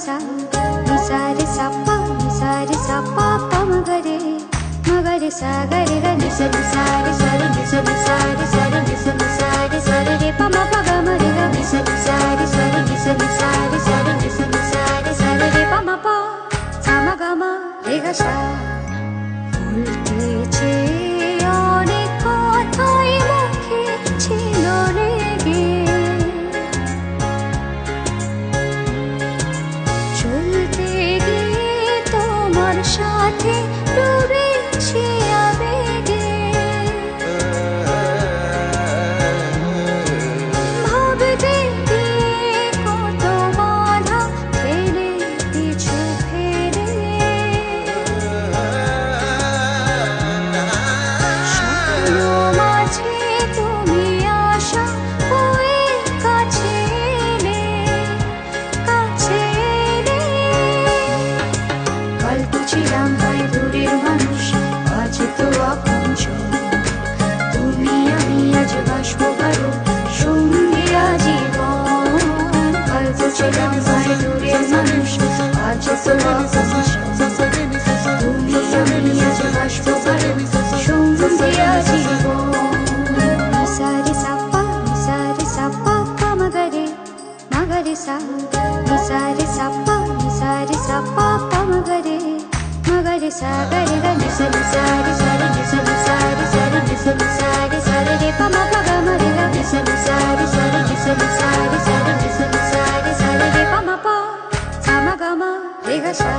sa ni sa re sa pa pa ma ga re sa ga re ga ni sa re sa re ni sa re sa re ni sa re pa ma pa ga ma re ga ni sa re sa re ni sa re sa re ni sa re pa ma pa sa ma ga ma re ga sa বলতেছে অনেক কথাই মুখে ছিল রেগে চলতে গিয়ে তোমার সাথে ডুবেছি আবেগে ভাবতে গিয়ে কত বাধা ফেলে কিছু ফেলে মাঝে তুমি আশা হয়ে কাছে এলে কাল তো ছিলাম ভাই দূরের মানুষ আজ তো আপনজন তুমি আমি আজ বাসবো কারো সঙ্গে আজীবন কাল তো ছিলাম ভাই দূরের মানুষ আজ তো আপনজন তুমি আমি আজ বাসবো কারো সঙ্গে আজীবন sa re sa pa ma ga re sa ni sa re sa pa pa ma ga re sa ga re ga ni sa re sa re ni sa re pa ma pa ga ma re ga ni sa re sa re ni sa re pa ma pa sa ma ga ma re ga sa